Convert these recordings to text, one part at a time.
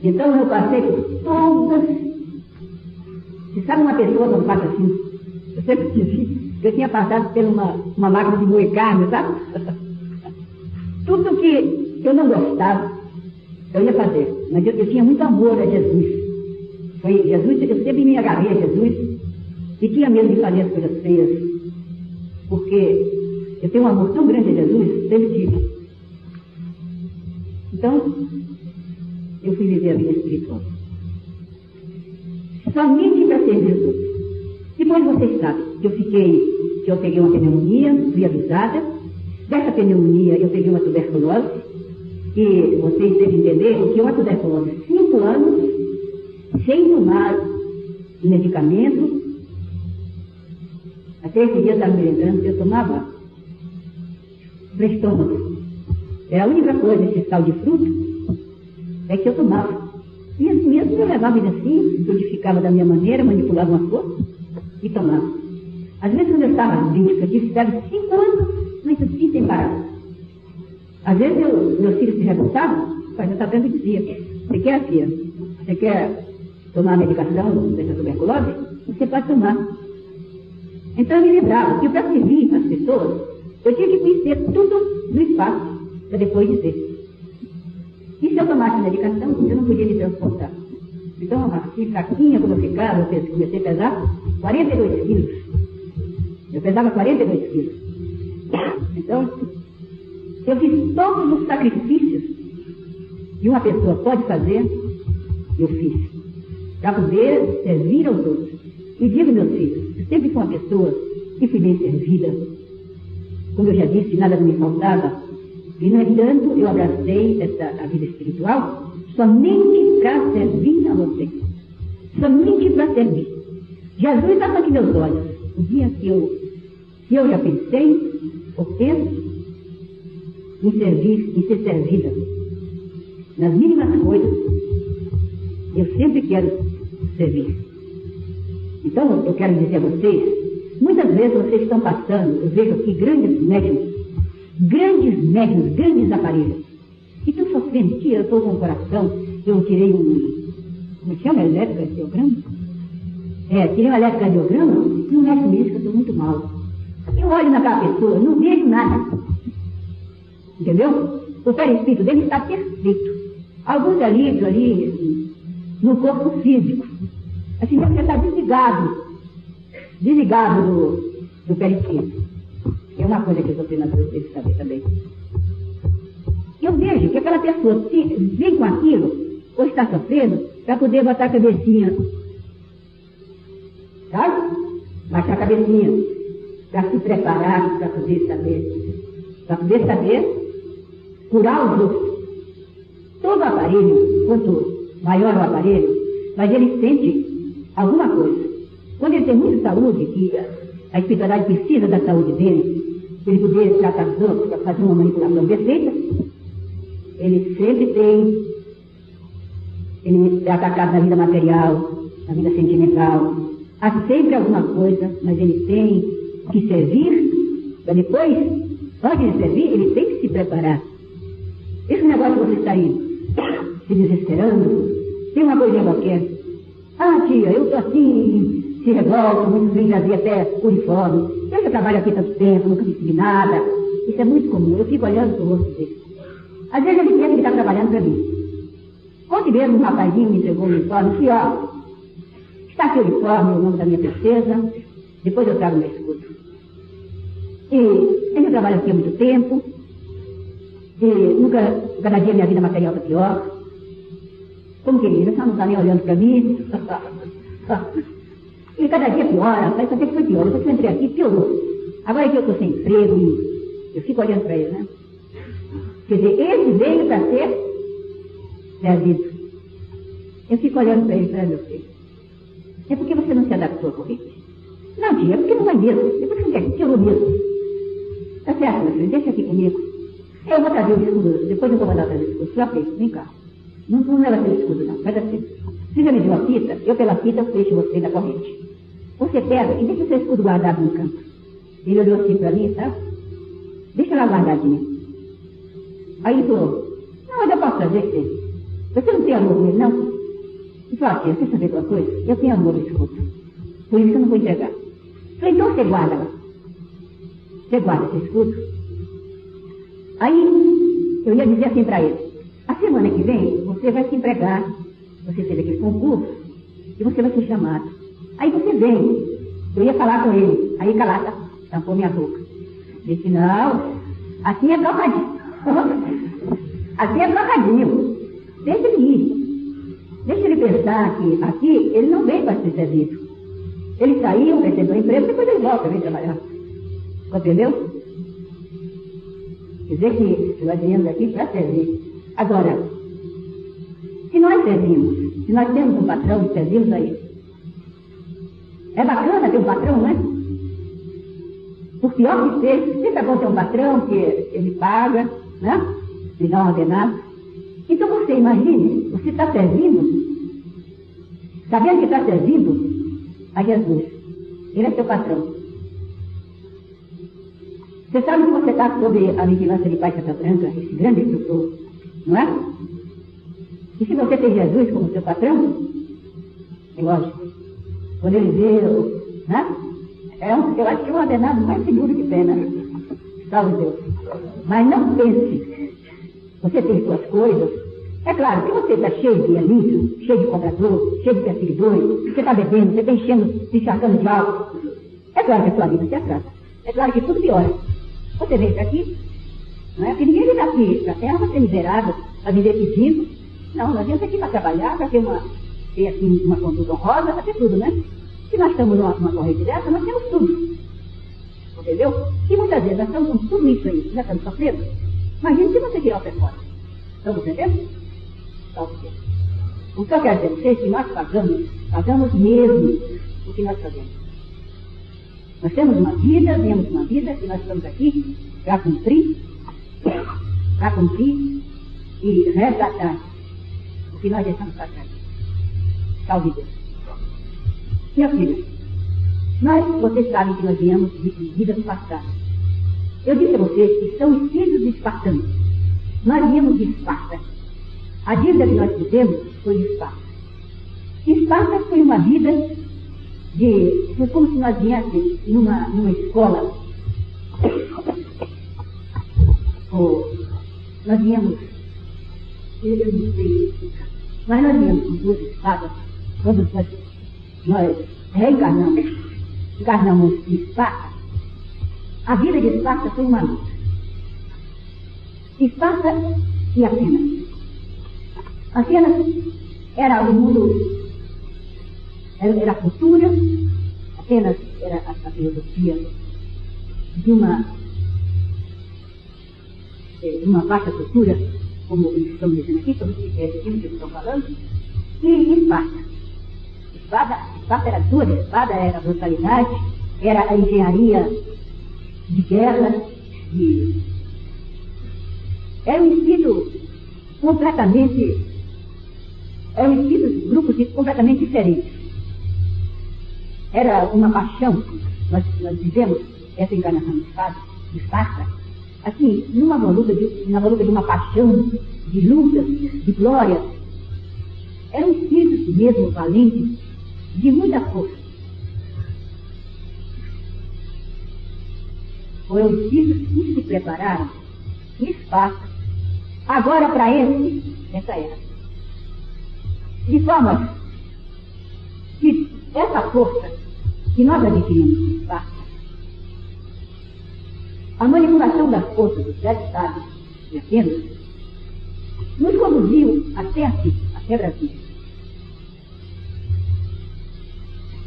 Então eu passei por todas. Você sabe uma pessoa quando passa assim? Eu sempre disse que eu tinha passado por uma máquina de moer carne, sabe? Tudo que eu não gostava, eu ia fazer. Mas eu tinha muito amor a Jesus. Foi Jesus, eu sempre me agarrei a Jesus e tinha medo de fazer as coisas feias. Porque eu tenho um amor tão grande a Jesus, sempre tive. Então, eu fui viver a vida espiritual. Somente para servir os outros. Depois vocês sabem que eu peguei uma pneumonia, fui avisada. Dessa pneumonia eu peguei uma tuberculose. E vocês devem entender que uma tuberculose, 5 anos, sem tomar medicamento. Até esse dia eu estava me lembrando que eu tomava para estômago. Era a única coisa, esse sal de fruto, é que eu tomava. E assim mesmo eu levava ele assim, codificava da minha maneira, manipulava uma cor e tomava. Às vezes quando eu estava crítica, eu tive 5 anos, mas assim sem parar. Às vezes meus filhos se revoltavam, mas eu estava vendo e dizia, você quer, filha? Você quer tomar a medicação dessa tuberculose? Você pode tomar. Então eu me lembrava que para servir as pessoas, eu tinha que conhecer tudo do espaço, para depois dizer. E se eu tomasse medicação, eu não podia me transportar. Então, assim, fraquinha como eu ficava, eu comecei a pesar 42 quilos. Eu pesava 42 quilos. Então, eu fiz todos os sacrifícios que uma pessoa pode fazer, eu fiz, para poder servir aos outros. E digo, meus filhos, eu sempre fui uma pessoa que fui bem servida. Como eu já disse, nada me faltava. E, no entanto, eu abracei a vida espiritual somente para servir a vocês. Somente para servir. Jesus estava aqui meus olhos. O dia que eu já pensei, ou penso, em servir, em ser servida. Nas mínimas coisas, eu sempre quero servir. Então, eu quero dizer a vocês, muitas vezes vocês estão passando, eu vejo aqui grandes médiums, grandes aparelhos. E estão sofrendo, eu estou com o coração, eu tirei como chama? Eletrocardiograma? Tirei um eletrocardiograma e o médico me disse que eu estou muito mal. Eu olho naquela pessoa, não vejo nada. Entendeu? O perispírito dele está perfeito. Alguns ali no corpo físico. Assim, deve estar desligado do perispírito. É uma coisa que os doutrinadores têm que saber também. Eu vejo que aquela pessoa vem com aquilo, ou está sofrendo, para poder botar a cabecinha. Sabe? Baixar a cabecinha. Para se preparar, para poder saber curar os outros. Todo aparelho, quanto maior o aparelho, mas ele sente alguma coisa. Quando ele tem muita saúde, que a espiritualidade precisa da saúde dele, para ele poder tratar dos outros, para fazer uma manipulação perfeita, ele sempre ele é atacado na vida material, na vida sentimental. Há sempre alguma coisa, mas ele tem que servir, para depois, antes de servir, ele tem que se preparar. Esse negócio que você está aí se desesperando, tem uma coisinha qualquer. Ah, tia, eu estou assim, se revolto, muitos vêm trazer até uniforme. Eu já trabalho aqui tanto tempo, nunca recebi nada. Isso é muito comum, eu fico olhando para o rosto dele. Às vezes ele pensa que está trabalhando para mim. Ontem mesmo um rapazinho me entregou um uniforme, disse, ó, está aqui o uniforme, o nome da minha princesa, depois eu trago meu escudo. E eu já trabalho aqui há muito tempo, e cada dia minha vida material está pior. Como querida, você não está nem olhando para mim. E cada dia piora, parece até que foi pior. Depois que eu entrei aqui, piorou. Agora que eu estou sem emprego, eu fico olhando para ele, né? Quer dizer, ele veio para ser servido. Eu fico olhando para ele, para meu filho. É porque você não se adaptou à corrente? Não, tia, é porque não vai mesmo. Depois que você piorou mesmo. Tá certo, meu filho, deixa aqui comigo. Eu vou trazer o escudo, depois eu vou mandar trazer o escudo. Já fez, vem cá. Não leva aquele escudo, não. Faz assim. Você já me deu a fita? Eu pela fita fecho você na corrente. Você pega e deixa o seu escudo guardado no canto. Ele olhou assim para mim, sabe? Deixa lá guardadinho. Aí ele falou, não, mas eu posso fazer, filho. Você não tem amor nele, não? E fala assim, você saber uma coisa? Eu tenho amor nesse escudo. Por isso eu não vou entregar. Falei, então você guarda lá. Você guarda esse escudo. Aí, eu ia dizer assim para ele, a semana que vem, você vai se empregar, você teve aquele concurso, e você vai ser chamado. Aí você vem. Eu ia falar com ele. Aí Calata tampou minha boca. Disse, não, assim é trocadinho. Assim é trocadinho. Deixa ele ir. Deixa ele pensar que aqui ele não veio para ser servido. Ele saiu, recebeu emprego, depois ele volta, vem trabalhar. Entendeu? Quer dizer que nós viemos aqui para servir. Agora, se nós servimos, se nós temos um patrão, servimos a ele. É bacana ter um patrão, não é? Por pior que seja, sempre é bom ter um patrão que ele paga, né? Ele dá um ordenado. Então você imagine, você está servindo, sabendo que está servindo a Jesus. Ele é seu patrão. Você sabe que você está sob a vigilância de Pai Cata Branca, esse grande instrutor, não é? E se você tem Jesus como seu patrão, é lógico, quando ele vê, né? Eu acho que é um ordenado mais seguro que tem, né? Salve Deus. Mas não pense, você tem suas coisas. É claro que você está cheio de alívio, cheio de comprador, cheio de perseguidores, você está bebendo, você está enchendo, se encharcando de álcool. É claro que a sua vida se atrasa. É claro que tudo piora. Você vem para aqui, não é? Porque ninguém vem aqui para a terra para ser miserável, para viver pedindo. Não, nós viemos aqui para trabalhar, para ter assim, uma conduta honrosa, para ter tudo, né? Se nós estamos numa corrente dessa, nós temos tudo. Entendeu? E muitas vezes nós estamos com tudo isso aí, já estamos sofrendo. Imagina se você tirar o pé fora. Estamos entendendo? O que eu quero dizer a vocês é que nós pagamos mesmo o que nós fazemos. Nós temos uma vida, e nós estamos aqui para cumprir e resgatar o que nós deixamos para trás. Salve Deus. Minha filha, vocês sabem que nós viemos de vidas passadas. Eu disse a vocês que são espíritos espartanos. Nós viemos de Esparta. A dívida que nós fizemos foi de Esparta. Esparta foi uma vida foi como se nós viéssemos numa escola. Nós viemos, eu não sei explicar, mas nós viemos com duas espadas, quando nós encarnamos em Esparta. A vida de Esparta foi uma luta. Esparta e Atenas. Atenas era o mundo, era a cultura, Atenas era a filosofia de uma vasta cultura, como eles estão dizendo aqui, como é aquilo que eles estão falando, e Esparta era dura, Esparta era a brutalidade, era a engenharia de guerra, era um espírito completamente, grupos completamente diferentes. Era uma paixão, nós vivemos essa encarnação de Esparta, assim, numa luta de uma paixão, de lutas, de glória. Eram espíritos mesmo valentes, de muita força. Foram espíritos que se prepararam em Esparta, agora para essa era. De forma que essa força que nós adquirimos em Esparta, a manipulação das forças dos 7 estados de Atenas, nos conduziu até aqui, até Brasília.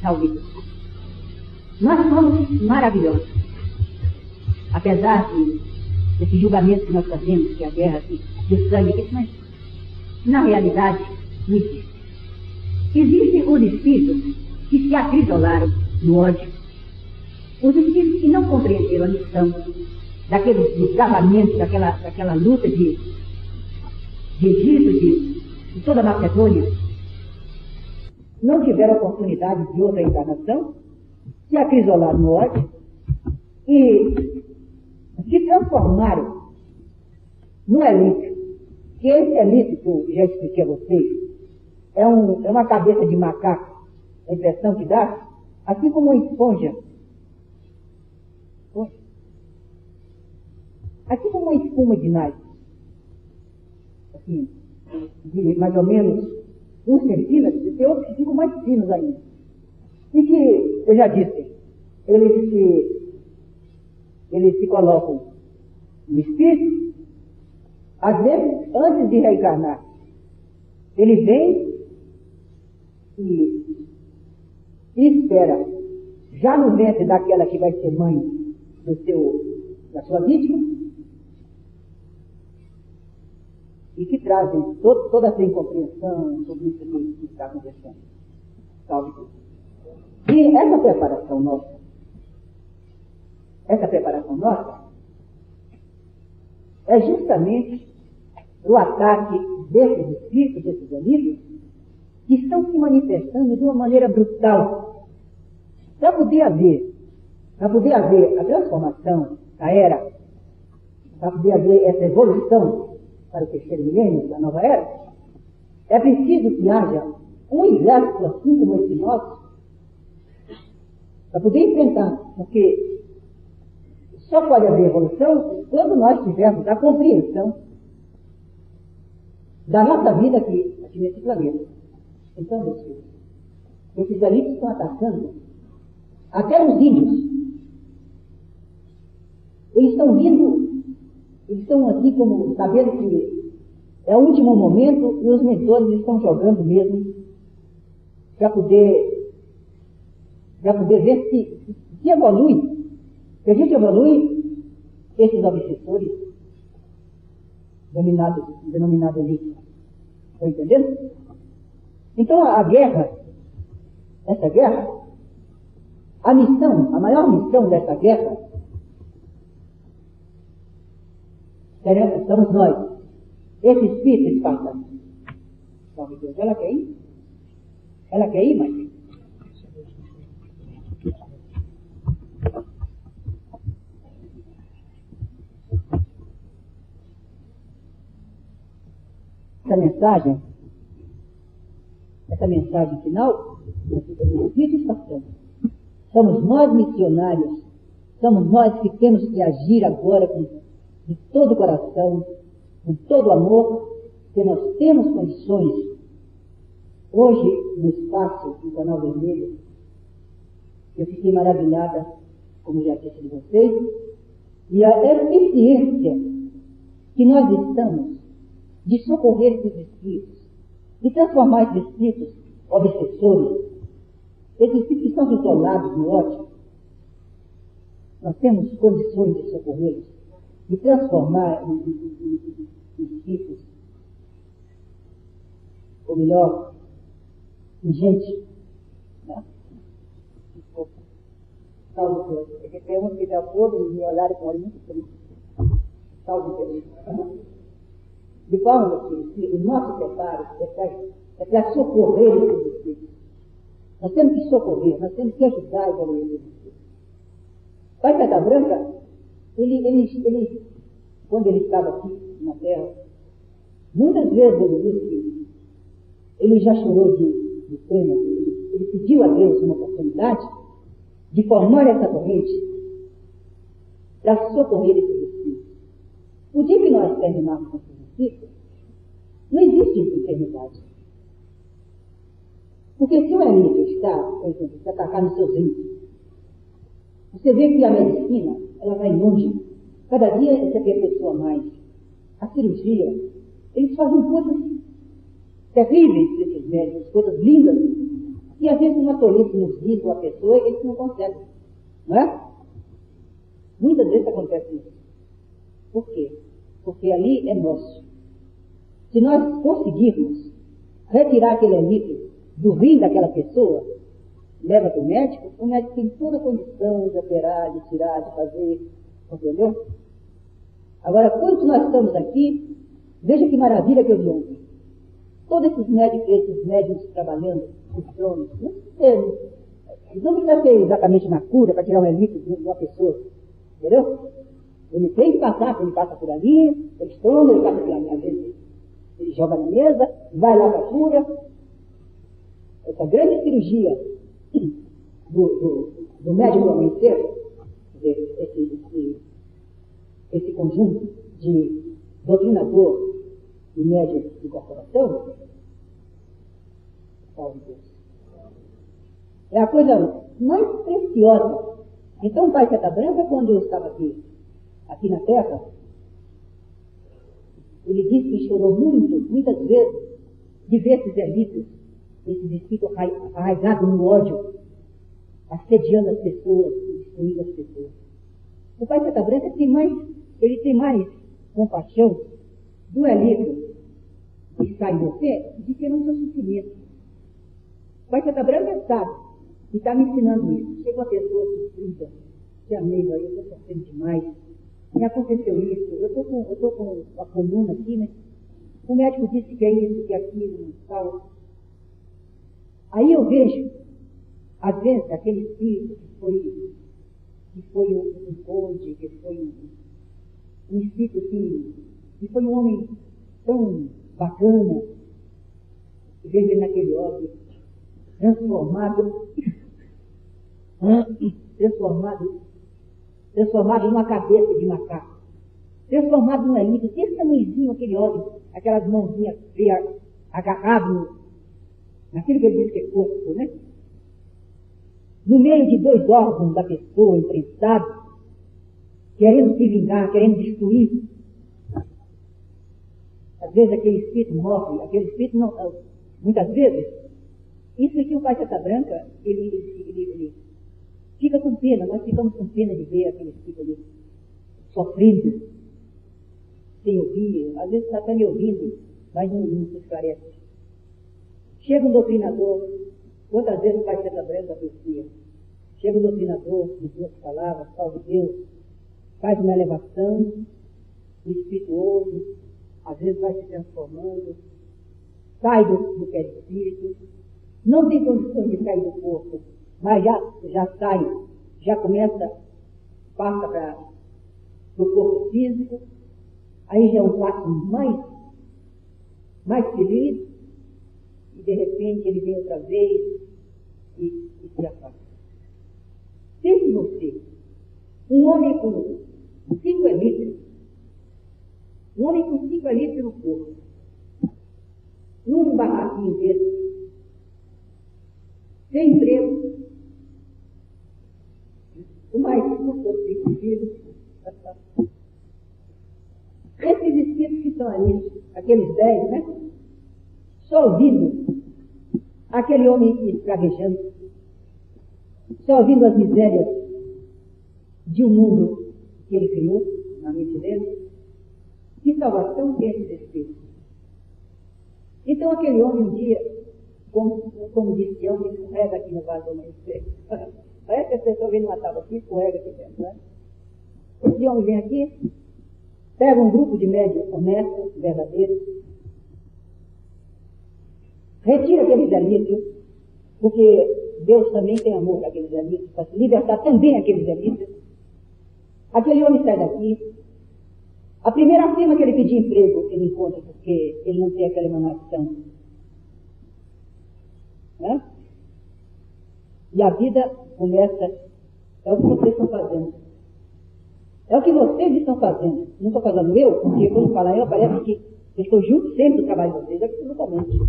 Salve. Nós somos maravilhosos. Apesar desse julgamento que nós fazemos, que é a guerra do sangue, mas na realidade não existe. Existem os espíritos que se acrisolaram no ódio, os espíritos que não compreenderam a missão daquele desgarramento, daquela luta de Egito, de toda a Macedônia, não tiveram oportunidade de outra encarnação, se acrisolaram no ódio e se transformaram no eleito que esse elite que eu já expliquei a vocês é uma cabeça de macaco, a impressão que dá, assim como uma esponja. Assim como uma espuma de naipe, assim, de mais ou menos 1 centímetro, e tem outros que ficam mais finos ainda. E que, eu já disse, eles se colocam no espírito, às vezes, antes de reencarnar. Ele vem e espera, já no ventre daquela que vai ser mãe da sua vítima, e que trazem toda essa incompreensão sobre isso que está acontecendo. Salve Deus. E essa preparação nossa é justamente o ataque desses espíritos, desses amigos, que estão se manifestando de uma maneira brutal. Para poder haver a transformação da era, para poder haver essa evolução para o terceiro milênio da nova era, é preciso que haja um exército assim como esse nosso, para poder enfrentar, porque só pode haver evolução quando nós tivermos a compreensão da nossa vida aqui nesse planeta. Então, meus filhos, esses elites estão atacando até os índios. Eles estão vindo, eles estão assim como sabendo que é o último momento e os mentores estão jogando mesmo para poder ver se evolui. Se a gente evolui, esses obsessores denominados elites. Estão entendendo? Então essa guerra, a maior missão dessa guerra, somos nós, esse espírito espartano. Salve Deus, ela quer ir? Ela quer ir, mãe? Essa mensagem final, do espírito espartano. Somos nós missionários, somos nós que temos que agir agora de todo o coração, com todo o amor, que nós temos condições. Hoje, no espaço do Canal Vermelho, eu fiquei maravilhada, como já disse de vocês, e a eficiência que nós estamos de socorrer esses espíritos, de transformar esses espíritos obsessores, esses espíritos que estão isolados no ódio. Nós temos condições de socorrê-los, de transformar em espíritos, ou melhor, em gente. Né? Salve Deus. É que tem uns que já foram e me olharam com olho muito triste. Salve Deus. De forma que o nosso preparo é para socorrer esses espíritos. Nós temos que socorrer, nós temos que ajudar a evoluir esses espíritos. O Pai Pedra Branca, ele, quando ele estava aqui na Terra, muitas vezes ele disse que ele já chorou de pena, ele pediu a Deus uma oportunidade de formar essa corrente para socorrer esses espíritos. O dia que nós terminarmos com esses espíritos, não existe enfermidade. Porque se o elite está, por exemplo, se atacar nos seus rins, você vê que a medicina, ela vai longe. Cada dia se aperfeiçoa mais. A cirurgia, eles fazem coisas terríveis para esses médicos, coisas lindas, e às vezes uma tolice nos diz a pessoa e eles não conseguem. Não é? Muitas vezes acontece isso. Por quê? Porque ali é nosso. Se nós conseguirmos retirar aquele elite do rim daquela pessoa, leva para o médico tem toda a condição de operar, de tirar, de fazer, entendeu? Agora, quando nós estamos aqui, veja que maravilha que eu vi ontem. Todos esses médicos trabalhando nos tronos, não precisa ser exatamente na cura para tirar um elite de uma pessoa, entendeu? Ele tem que passar, ele passa por ali, eles tomam, ele passa por ali, às vezes Ele joga na mesa, vai lá para a cura. Essa grande cirurgia do médico do amanhecer, esse conjunto de doutrinador e médico de corporação, salve Deus, é a coisa mais preciosa. Então o pai Seta Branca, quando eu estava aqui na Terra, ele disse que chorou muitas vezes, de ver esses elites, esses espíritos arraigados no ódio, assediando as pessoas, destruindo as pessoas. O pai Seta Branca ele tem mais compaixão do elito que sai de você do que no seu sofrimento. O pai Seta Branca sabe e está me ensinando isso. Chega uma pessoa sofrida, que amigo aí, eu estou sofrendo demais. Me aconteceu isso, eu estou com a coluna aqui, mas o médico disse que é isso, que é aquilo, tal. Aí eu vejo, às vezes, aquele espírito que foi um conde, que foi um espírito que foi um homem tão bacana, eu vejo ele naquele óbvio, transformado numa cabeça de macaco, transformado num elite, desse tamanhozinho aquele ódio, aquelas mãozinhas feias, agarrado naquilo que ele diz que é corpo, né? No meio de dois órgãos da pessoa, imprensados, querendo se vingar, querendo destruir. Às vezes aquele espírito morre, aquele espírito não, muitas vezes, isso aqui o pai Seta Branca, ele fica com pena, nós ficamos com pena de ver aquele espírito ali sofrendo, sem ouvir, às vezes está até me ouvindo, mas não se esclarece. Chega um doutrinador, quantas vezes o pai Seta Branca aprecia, chega um doutrinador, de duas palavras, salve Deus, faz uma elevação, o espírito ouve, às vezes vai se transformando, sai do perispírito, não tem condições de sair do corpo, mas já sai, já começa, passa para o corpo físico, aí já é um passo mais feliz, e de repente ele vem outra vez e se afasta. Pense você, um homem com 5 elitros, no corpo, num barraquinho desse, sem emprego, o mais possível. Esses espíritos que estão ali, aqueles 10, né? Só ouvindo aquele homem escravejando, só ouvindo as misérias de um mundo que ele criou na mente dele, que salvação tem esses espíritos. Então aquele homem um dia, como disse ontem, escorrega aqui no vaso do amanhecer. Parece que vocês estão vendo uma tábua aqui, escorrega aqui dentro, né? Esse homem vem aqui, pega um grupo de médios honestos, verdadeiros, retira aqueles delícios, porque Deus também tem amor para aqueles delícios, para se libertar também aqueles delícios. Aquele homem sai daqui, a primeira firma que ele pedir emprego, ele encontra, porque ele não tem aquela emanação. Né? E a vida começa, é o que vocês estão fazendo. É o que vocês estão fazendo. Não estou fazendo eu, porque quando falar eu, parece que eu estou junto sempre do trabalho de vocês, absolutamente.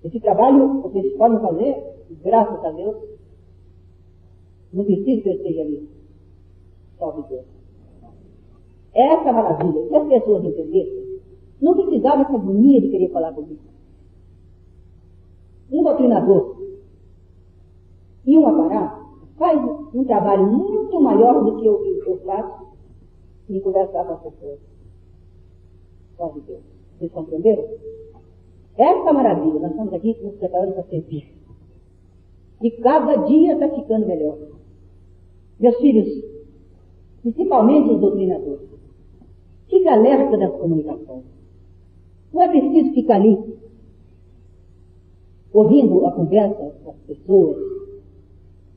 Esse trabalho vocês podem fazer, graças a Deus. Não precisa que eu esteja ali. Salve Deus. Essa maravilha, se as pessoas entendessem, não precisava essa agonia de querer falar comigo. Um doutrinador e um aparato faz um trabalho muito maior do que eu faço em conversar com as pessoas. Salve Deus. Vocês compreenderam? Essa maravilha, nós estamos aqui nos preparando para servir. E cada dia está ficando melhor. Meus filhos, principalmente os doutrinadores, fica alerta das comunicações. Não é preciso ficar ali, ouvindo a conversa das pessoas,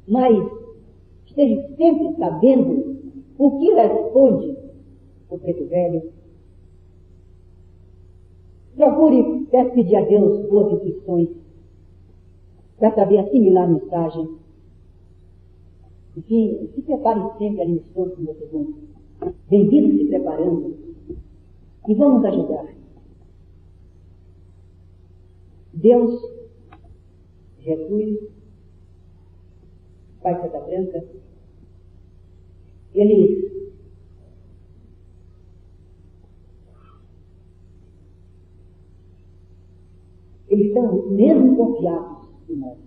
mas esteja sempre sabendo o que responde o preto velho. Procure pedir a Deus boas intuições para saber assimilar a mensagem. Enfim, se preparem sempre ali nos corpos, meus irmãos. Bem-vindos se preparando. E vamos ajudar. Deus, Jesus, Pai Santa Branca, eles estão mesmo confiados em nós.